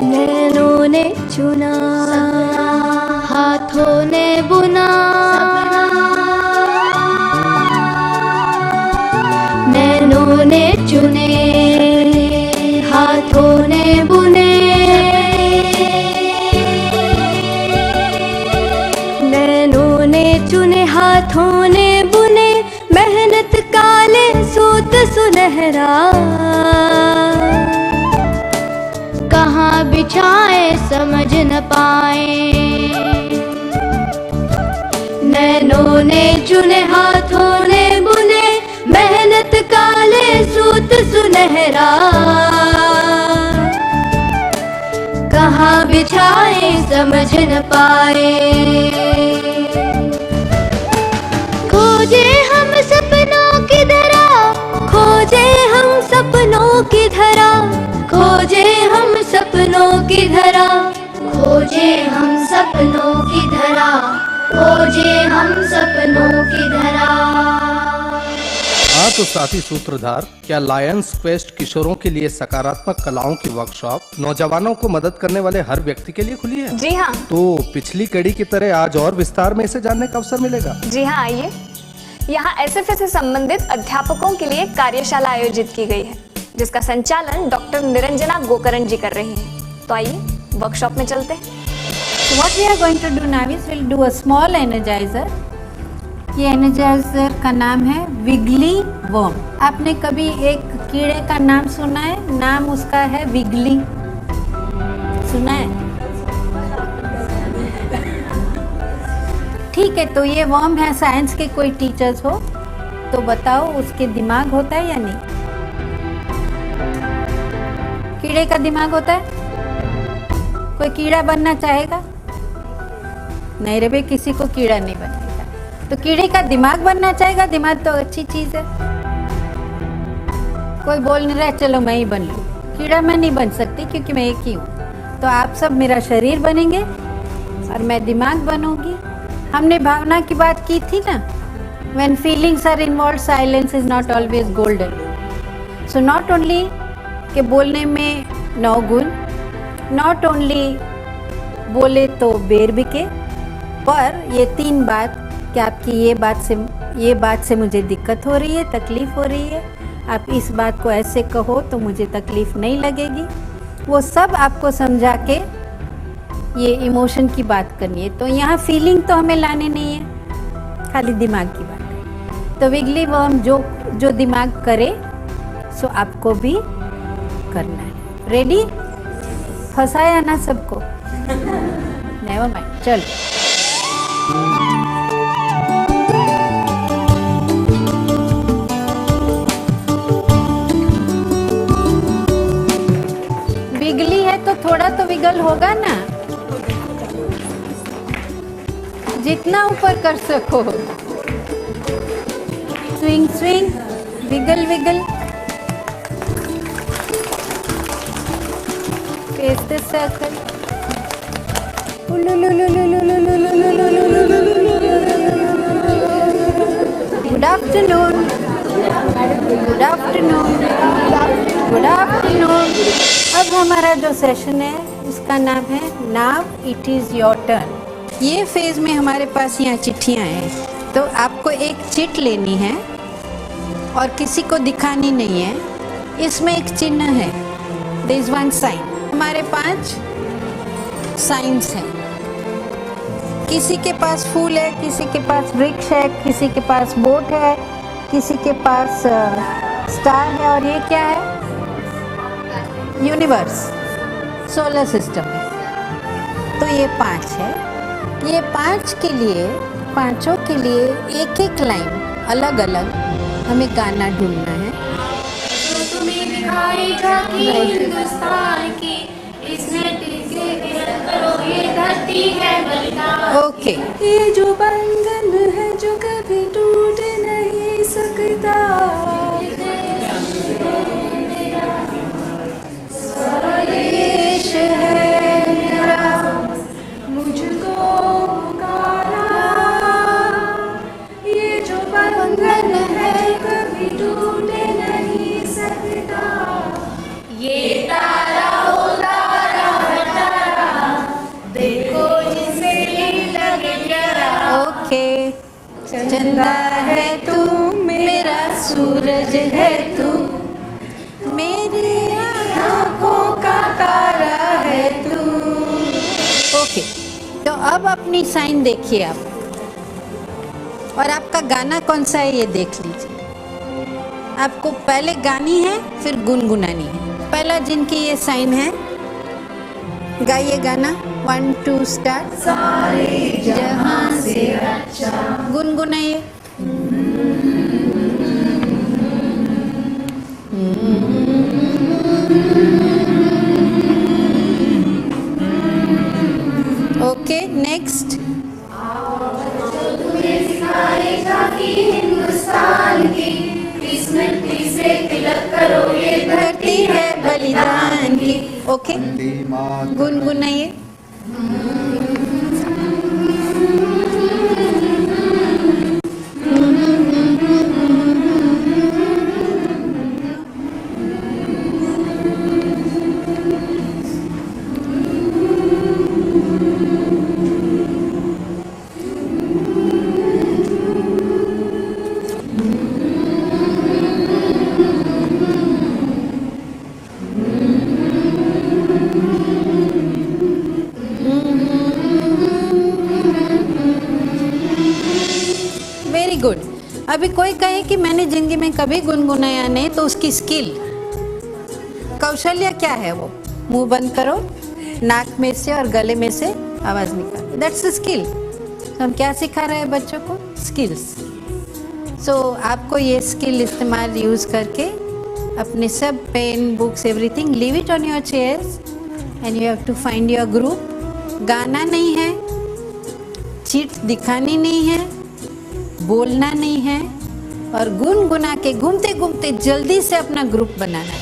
नैनों ने चुना, हाथों ने बुना, नैनों ने चुने, हाथों ने बुने, नैनों ने चुने, हाथों ने बुने, मेहनत काले सूत सुनहरा, कहाँ बिछाए समझ न पाए। नैनों ने चुने, हाथों ने बुने, मेहनत काले सूत सुनहरा, कहाँ बिछाए समझ न पाए। खोजे हम सपनों की धरा, खोजे हम सपनों की धरा, खोजे हम सपनों की धरा, खोजे हम सपनों की धरा, खोजे हम सपनों की धरा। हाँ तो साथी सूत्रधार, क्या लायंस क्वेस्ट किशोरों के लिए सकारात्मक कलाओं की वर्कशॉप नौजवानों को मदद करने वाले हर व्यक्ति के लिए खुली है? जी हाँ। तो पिछली कड़ी की तरह आज और विस्तार में इसे जानने का अवसर मिलेगा। जी हाँ, आइए। यहाँ एसएफए से संबंधित अध्यापकों के लिए कार्यशाला आयोजित की गई है, जिसका संचालन डॉक्टर निरंजना गोकरण जी कर रही हैं। तो आइए वर्कशॉप में चलते हैं। What we are going to do now is we'll do a small energizer. ये एनर्जाइजर का नाम है विगली वर्म। आपने कभी एक कीड़े का नाम सुना है? नाम उसका है विगली, सुना है? ठीक है, तो ये वर्म है। साइंस के कोई टीचर्स हो तो बताओ, उसके दिमाग होता है या नहीं? कीड़े का दिमाग होता है? कोई कीड़ा बनना चाहेगा? नहीं रे भाई, किसी को कीड़ा नहीं बनेगा। तो कीड़े का दिमाग बनना चाहेगा? दिमाग तो अच्छी चीज है। कोई बोल नहीं रहा चलो मैं ही बन लूं। कीड़ा मैं नहीं बन सकती क्योंकि मैं एक ही हूँ। तो आप सब मेरा शरीर बनेंगे और मैं दिमाग बनूंगी। हमने भावना की बात की थी ना, when feelings are involved silence is not always golden. So not only के बोलने में 9 गुण, not only बोले तो बेर बिके, पर ये 3 बात कि आपकी ये बात से मुझे दिक्कत हो रही है, तकलीफ़ हो रही है, आप इस बात को ऐसे कहो तो मुझे तकलीफ़ नहीं लगेगी, वो सब आपको समझा के ये इमोशन की बात करनी है। तो यहाँ फीलिंग तो हमें लाने नहीं है, खाली दिमाग की बात है। तो विगली वर्म जो दिमाग करे सो आपको भी करना है। रेडी? फंसाया ना सबको? नेवर माइंड, चलो। विगली है तो थोड़ा तो विगल होगा ना, जितना ऊपर कर सको। Swing swing, wiggle wiggle, face the circle. Good afternoon, good afternoon, good afternoon. अब हमारा जो सेशन है उसका नाम है now it is your turn. ये फेज में हमारे पास यहाँ चिट्ठियाँ हैं, तो आपको एक चिट लेनी है और किसी को दिखानी नहीं है। इसमें एक चिन्ह है, देयर इज वन साइन। हमारे 5 साइंस हैं। किसी के पास फूल है, किसी के पास वृक्ष है, किसी के पास बोट है, किसी के पास स्टार है, और ये क्या है? यूनिवर्स, सोलर सिस्टम है। तो ये 5 है। ये 5 के लिए, पांचों के लिए एक एक लाइन अलग अलग हमें गाना ढूंढना है। तो तुम्हें दिखाई झांकी हिंदुस्तान की, इसमें टिके करो ये धरती है बलिदान। ओके। ये जो बंधन है जो कभी टूट नहीं सकता, स्वदेश है मेरा, मुझको पुकारा। ये जो बंधन है कभी ये तारा हो तारा है तारा, देखो जिसे लगे प्यारा। ओके। चंदा है तू, मेरा सूरज है तू, मेरी आँखों का तारा है तू। ओके, तो अब अपनी साइन देखिए आप, और आपका गाना कौन सा है ये देख लीजिए। आपको पहले गानी है फिर गुनगुनानी है। पहला जिनकी ये साइन है, गाइए गाना। 1 2 स्टार्ट। सारे जहां से अच्छा, गुनगुनाइए। Okay, next. तुम्हें सिखाएगा कि हिंदुस्तान की इस मिट्टी से तिलक करो, ये धरती है बलिदान की। ओके, गुनगुनाइए। Very good. अभी कोई कहे कि मैंने जिंदगी में कभी गुनगुनाया नहीं, तो उसकी स्किल, कौशल्य क्या है वो? मुंह बंद करो, नाक में से और गले में से आवाज निकालो, दैट्स द स्किल। हम क्या सिखा रहे हैं बच्चों को? स्किल्स। सो आपको ये स्किल इस्तेमाल यूज करके अपने सब pen, books, everything, leave it on your chairs and you have to find your group. गाना नहीं है, चीट दिखानी नहीं है, बोलना नहीं है, और गुनगुना के घूमते घूमते जल्दी से अपना ग्रुप बनाना है।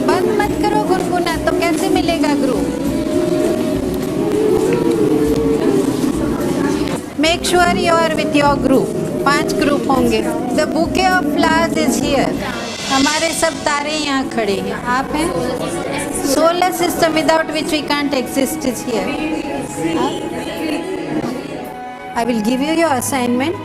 बंद मत करो गुनगुना, तो कैसे मिलेगा group? Make sure you are with your group. 5 group होंगे। The bouquet of flowers is here. हमारे सब तारे यहाँ खड़े हैं। आप हैं? Solar system without which we can't exist is here. I will give you your assignment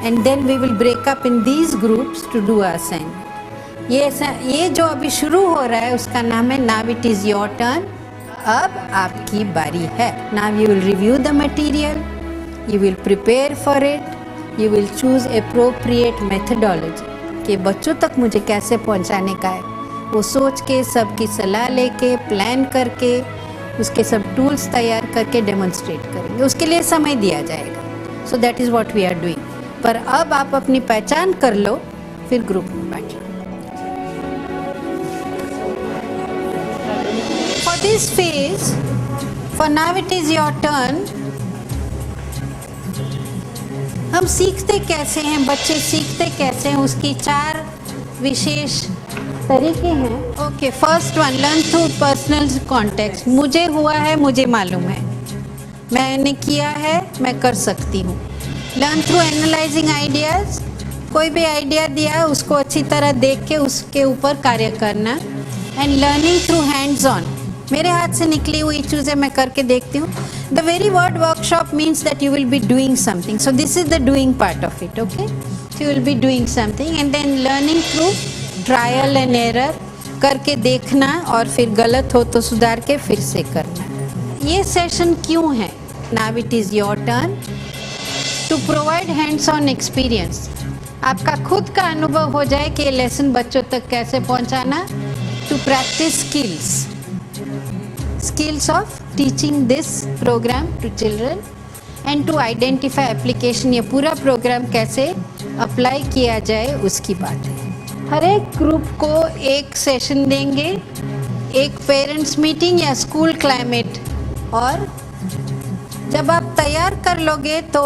and then we will break up in these groups to do our assignment. ये जो अभी शुरू हो रहा है उसका नाम है Now it is your turn. अब आपकी बारी है। Now you will review the material, you will prepare for it, you will choose appropriate methodology कि बच्चों तक मुझे कैसे पहुंचाने का है। वो सोच के, सबकी सलाह लेके, प्लान करके, उसके सब टूल्स तैयार करके डेमोन्स्ट्रेट करेंगे। उसके लिए समय दिया जाएगा। So that is what we are doing. पर अब आप अपनी पहचान कर लो, फिर ग्रुप में बैठो। For this phase, for now it is your turn. हम सीखते कैसे हैं, बच्चे सीखते कैसे हैं, उसकी 4 विशेष तरीके हैं। Okay, first one, learn through personal context. मुझे हुआ है, मुझे मालूम है, मैंने किया है, मैं कर सकती हूँ। Learn through analysing ideas. कोई भी आइडिया दिया उसको अच्छी तरह देख के उसके ऊपर कार्य करना। And learning through hands on. मेरे हाथ से निकली हुई चीज़ें मैं करके देखती हूँ। The very word workshop means that you will be doing something. So this is the doing part of it. Okay, you will be doing something and then learning through trial and error, करके देखना और फिर गलत हो तो सुधार के फिर से करना। ये सेशन क्यों है? Now it is your turn to provide hands on experience. आपका खुद का अनुभव हो जाए कि ये लेसन बच्चों तक कैसे पहुंचाना। To practise skills of teaching this programme to children and to identify application. ये पूरा प्रोग्राम कैसे अप्लाई किया जाए उसकी बात है। हर एक ग्रुप को एक सेशन देंगे, एक पेरेंट्स मीटिंग या स्कूल क्लाइमेट, और जब आप तैयार कर लोगे तो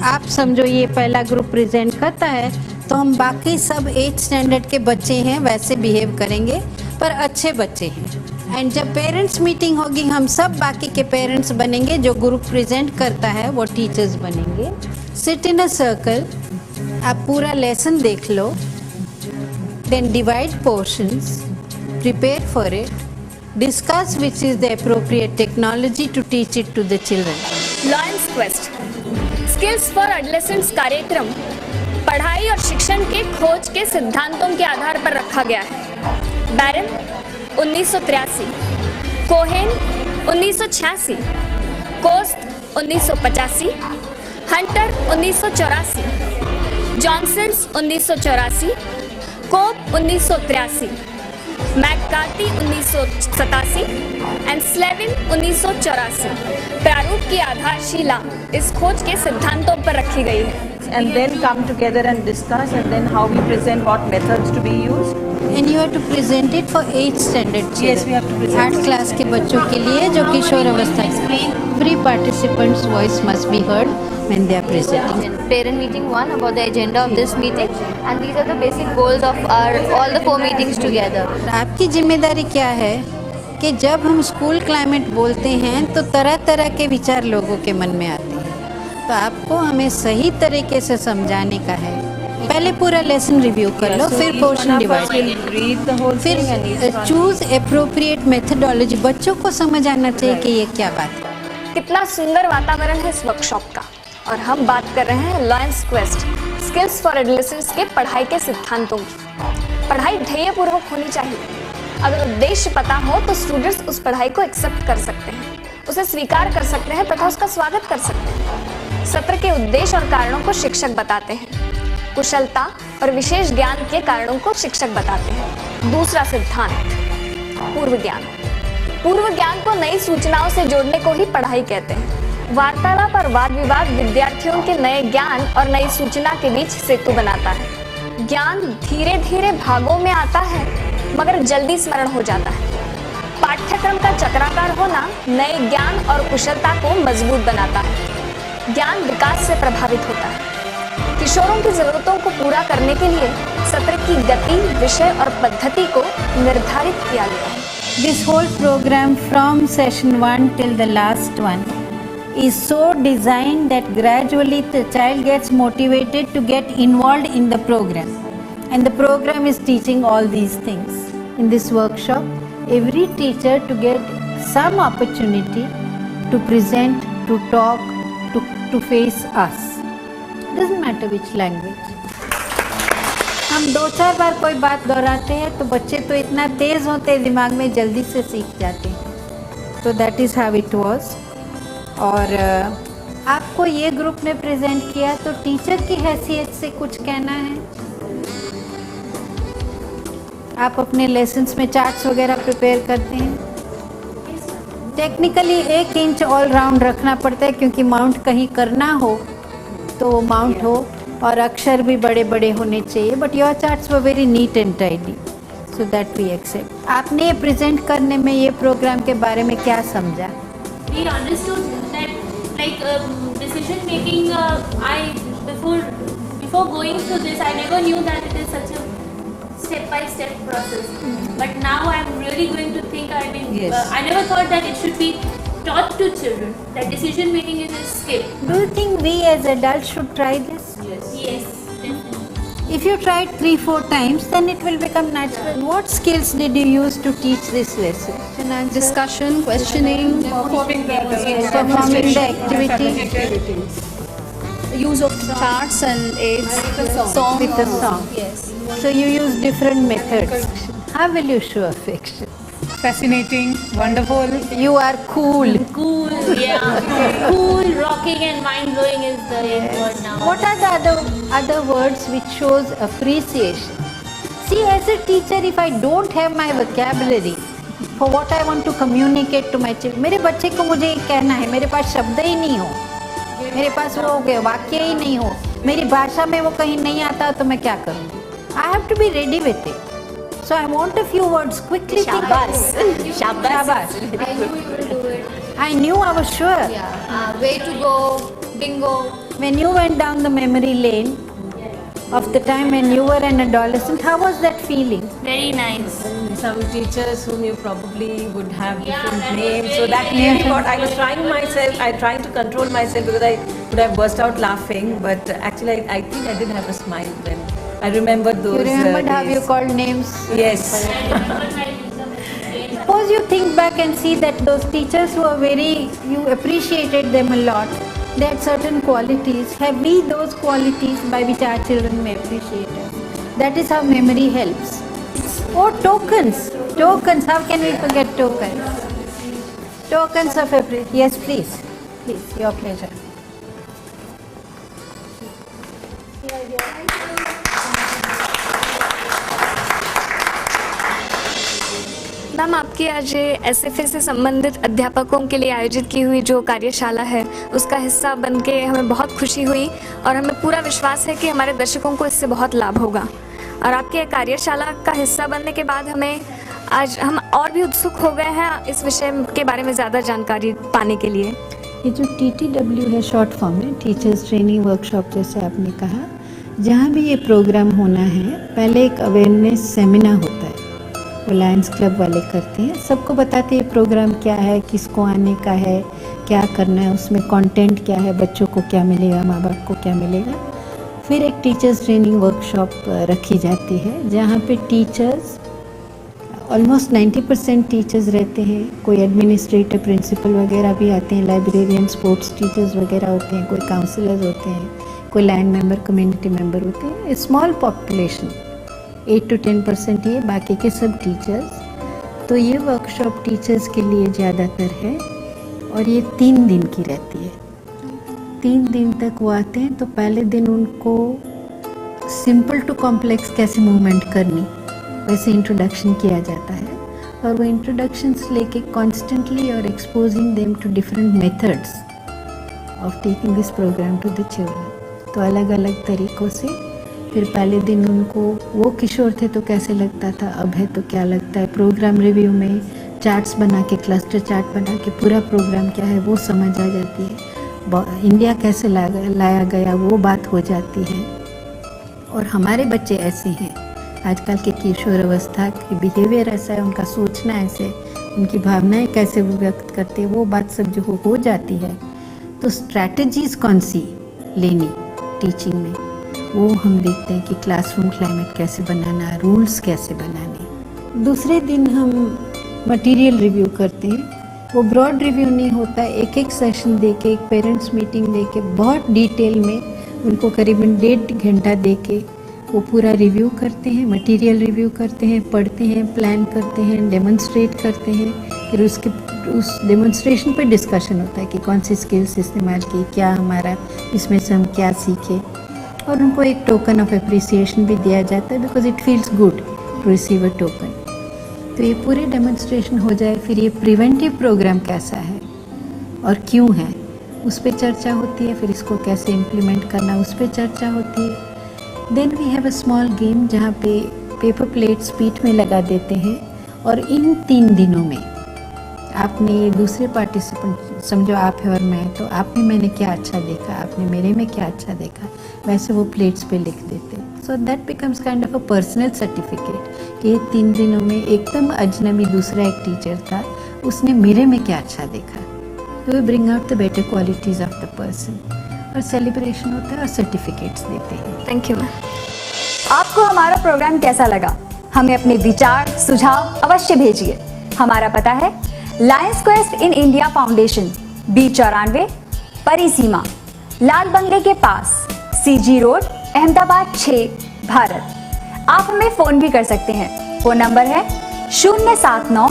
आप समझो ये पहला ग्रुप प्रेजेंट करता है तो हम बाकी सब 8th स्टैंडर्ड के बच्चे हैं वैसे बिहेव करेंगे, पर अच्छे बच्चे हैं। एंड जब पेरेंट्स मीटिंग होगी हम सब बाकी के पेरेंट्स बनेंगे, जो ग्रुप प्रेजेंट करता है वो टीचर्स बनेंगे। सिट इन अ सर्कल, आप पूरा लेसन देख लो, then divide portions, prepare for it, discuss which is the appropriate technology to teach it to the children. Lions quest skills for adolescents कार्यक्रम पढ़ाई और शिक्षण के खोज के सिद्धांतों के आधार पर रखा गया है। Baron 1983, Cohen 1986, Coste 1985, Hunter 1984, Johnson 1984, Cope 1983, McCarthy 1987 and Slavin 1984। प्रारूप की आधारशिला इस खोज के सिद्धांतों पर रखी गई है। And then come together and discuss, and then how we present what methods to be used. And you have to present it for 8th standard children. Yes, we have to present 8th class के बच्चों के लिए जो किशोर अवस्था के every participant's voice must be heard when they are presenting. Parent meeting 1 about the agenda of this meeting, and these are the basic goals of our all the 4 meetings together. आपकी जिम्मेदारी क्या है कि जब हम स्कूल क्लाइमेट बोलते हैं तो तरह तरह के विचार लोगों के मन में आते हैं, तो आपको हमें सही तरीके से समझाने का है। पहले पूरा लेसन रिव्यू कर लो, फिर portion divide, Read the whole thing and फिर चूज एप्रोप्रिएट मेथडोलॉजी। बच्चों को समझ आना चाहिए कि ये क्या बात है। कितना सुंदर वातावरण है इस वर्कशॉप का। और हम बात कर रहे हैं lions quest skills for adolescents के पढ़ाई के सिद्धांतों की। पढ़ाई ध्येयपूर्वक होनी चाहिए। अगर उद्देश्य पता हो तो स्टूडेंट्स उस पढ़ाई को एक्सेप्ट कर सकते हैं, उसे स्वीकार कर सकते हैं तथा उसका स्वागत कर सकते हैं। सत्र के उद्देश्य और कारणों को शिक्षक बताते हैं। कुशलता और विशेष ज्ञान के कारणों को शिक्षक बताते हैं। दूसरा सिद्धांत पूर्व ज्ञान। पूर्व ज्ञान को नई सूचनाओं से जोड़ने को ही पढ़ाई कहते हैं। वार्तालाप और वाद विवाद विद्यार्थियों के नए ज्ञान और नई सूचना के बीच सेतु बनाता है। ज्ञान धीरे धीरे भागों में आता है मगर जल्दी स्मरण हो जाता है। पाठ्यक्रम का चक्राकार होना नए ज्ञान और कुशलता को मजबूत बनाता है। ज्ञान विकास से प्रभावित होता है। किशोरों की जरूरतों को पूरा करने के लिए सत्र की गति, विषय और पद्धति को निर्धारित किया गया है। This whole program from session 1 till the last one is so designed that gradually the child gets motivated to get involved in the program, and the program is teaching all these things. In this workshop, every teacher to get some opportunity to present, to talk, to face us. Doesn't matter which language. हम 2-4 बार कोई बात दोहराते हैं तो बच्चे तो इतना तेज होते हैं, दिमाग में जल्दी से सीख जाते हैं। तो that is how it was. और आपको ये ग्रुप ने प्रेजेंट किया तो टीचर की हैसियत से कुछ कहना है। आप अपने लेसन्स में चार्ट्स वगैरह प्रिपेयर करते हैं। टेक्निकली 1 इंच ऑल राउंड रखना पड़ता है क्योंकि माउंट कहीं करना हो तो वो माउंट हो, और अक्षर भी बड़े बड़े होने चाहिए। But your charts were very neat and tidy, so that we accept. आपने ये प्रेजेंट करने में ये प्रोग्राम के बारे में क्या समझा? We understood that like decision making. Before going through this, I never knew that it is such a step-by-step process. But now I'm really going to think. I mean, Yes. I never thought that it should be taught to children. That decision making is a skill. Do you think we as adults should try this? Yes, definitely. If you try it 3-4 times, then it will become natural. What skills did you use to teach this lesson? Discussion, questioning, Performing the activity use of charts and aids, song. with a song. Yes. So you use different methods. How will you show affection? Fascinating, wonderful. You are cool. Cool, yeah. Cool, rocking and mind blowing is the word now. What are the other words which shows appreciation? See, as a teacher, if I don't have my vocabulary for what I want to communicate to my child, मेरे बच्चे को मुझे ये कहना है, मेरे पास शब्द ही नहीं हो, मेरे पास वो वाक्य ही नहीं हो, मेरी भाषा में वो कहीं नहीं आता, तो मैं क्या करूँगी? I have to be ready with it. So I want a few words quickly. Shabash. Shabash. I knew it will do it. I knew, I was sure. Yeah. Way to go, bingo. When you went down the memory lane of the time when you were an adolescent, how was that feeling? Very nice. Some teachers whom you probably would have different that names, was so very that really got. I was trying to control myself because I would have burst out laughing, but actually I think I did have a smile when I remember those. You remembered how you days. called names? Yes. Suppose you think back and see that those teachers who are you appreciated them a lot. They had certain qualities. Have we those qualities by which our children may appreciate us? That is how memory helps. Oh, tokens. Tokens. How can we forget tokens? Tokens of appreciation. Yes, please. Please, your pleasure. Ma'am, आपकी आज SFA से संबंधित अध्यापकों के लिए आयोजित की हुई जो कार्यशाला है उसका हिस्सा बन के हमें बहुत खुशी हुई और हमें पूरा विश्वास है कि हमारे दर्शकों को इससे बहुत लाभ होगा। और आपके कार्यशाला का हिस्सा बनने के बाद आज हम और भी उत्सुक हो गए हैं इस विषय के बारे में ज़्यादा जानकारी पाने के लिए। ये जो TTW है शॉर्ट फॉर्म में, टीचर्स ट्रेनिंग वर्कशॉप, जैसे आपने कहा, जहाँ भी ये प्रोग्राम होना है पहले एक अवेयरनेस सेमिनार होता है, वो लायंस क्लब वाले करते हैं, सबको बताते हैं प्रोग्राम क्या है, किसको आने का है, क्या करना है, उसमें कंटेंट क्या है, बच्चों को क्या मिलेगा, माँ बाप को क्या मिलेगा। फिर एक टीचर्स ट्रेनिंग वर्कशॉप रखी जाती है जहाँ पे टीचर्स ऑलमोस्ट 90% टीचर्स रहते हैं, कोई एडमिनिस्ट्रेटर प्रिंसिपल वगैरह भी आते हैं, लाइब्रेरियन स्पोर्ट्स टीचर्स वगैरह होते हैं, कोई काउंसलर्स होते हैं, कोई लैंड मेंबर कम्युनिटी मेंबर होते हैं। स्मॉल पॉपुलेशन 8 to 10% ये, बाकी के सब टीचर्स। तो ये वर्कशॉप टीचर्स के लिए ज़्यादातर है और ये 3 दिन की रहती है। 3 दिन तक वो आते हैं। तो पहले दिन उनको सिंपल टू कॉम्प्लेक्स कैसे मूवमेंट करनी वैसे इंट्रोडक्शन किया जाता है और वो इंट्रोडक्शंस लेके कॉन्स्टेंटली और exposing them to different methods of taking this programme to the children. तो अलग अलग तरीक़ों से फिर पहले दिन उनको वो किशोर थे तो कैसे लगता था, अब है तो क्या लगता है। प्रोग्राम रिव्यू में चार्ट्स बना के, क्लस्टर चार्ट बना के पूरा प्रोग्राम क्या है वो समझ आ जाती है। इंडिया कैसे लाया गया वो बात हो जाती है। और हमारे बच्चे ऐसे हैं, आजकल के किशोर अवस्था की बिहेवियर ऐसा है, उनका सोचना ऐसे, उनकी भावनाएं कैसे व्यक्त करते हैं वो बात सब जो हो जाती है। तो स्ट्रैटेजीज कौन सी लेनी टीचिंग में वो हम देखते हैं कि क्लासरूम क्लाइमेट कैसे बनाना, रूल्स कैसे बनाने। दूसरे दिन हम मटेरियल रिव्यू करते हैं। वो ब्रॉड रिव्यू नहीं होता, एक एक सेशन दे के, एक पेरेंट्स मीटिंग दे के, बहुत डिटेल में उनको करीबन 1.5 घंटा दे के वो पूरा रिव्यू करते हैं, मटेरियल रिव्यू करते हैं, पढ़ते हैं, प्लान करते हैं, डेमोन्स्ट्रेट करते हैं। फिर उस डेमोन्स्ट्रेशन पे डिस्कशन होता है कि कौन सी स्किल्स इस्तेमाल की, क्या हमारा इसमें से हम क्या सीखे। और उनको एक टोकन ऑफ अप्रिसिएशन भी दिया जाता है because it feels good to receive a token. तो ये पूरे डेमोन्स्ट्रेशन हो जाए, फिर ये प्रिवेंटिव प्रोग्राम कैसा है और क्यों है उस पर चर्चा होती है। फिर इसको कैसे इम्प्लीमेंट करना उस पर चर्चा होती है। Then we have a small game जहाँ पे पेपर प्लेट्स पीठ में लगा देते हैं और इन 3 दिनों में आपने ये दूसरे पार्टिसिपेंट, समझो आप है और मैं, तो आपने मैंने क्या अच्छा देखा, आपने मेरे में क्या अच्छा देखा, वैसे वो प्लेट्स पे लिख देते हैं। So that becomes kind of a personal certificate कि ये 3 दिनों में एकदम अजनबी दूसरा एक टीचर था, उसने मेरे में क्या अच्छा देखा। तो we bring out the better qualities of the person और सेलिब्रेशन होता है और सर्टिफिकेट्स देते हैं। Thank you ma'am. आपको हमारा प्रोग्राम कैसा लगा? हमें अपने विचार सुझाव अवश्य भेजिए। हमारा पता है Lions quest in India foundation, B94 परिसीमा, लाल बंगले के पास, CG रोड, अहमदाबाद 6, भारत। आप हमें फ़ोन भी कर सकते हैं। फ़ोन नंबर है 079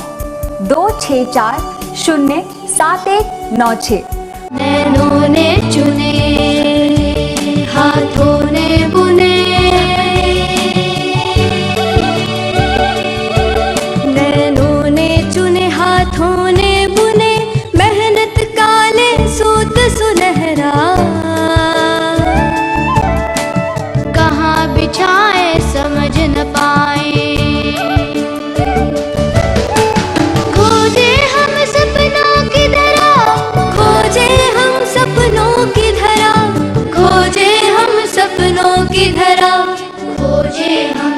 264 07196। नैनों ने चुने, हाथों ने बुने, नैनों ने चुने, हाथों ने बुने, मेहनत काले सूत सुनहरा, कहाँ बिछाए समझ न पाए, खोजे हम सपनों की धरा, खोजे हम सपनों की धरा, खोजे हम सपनों की धरा, खोजे हम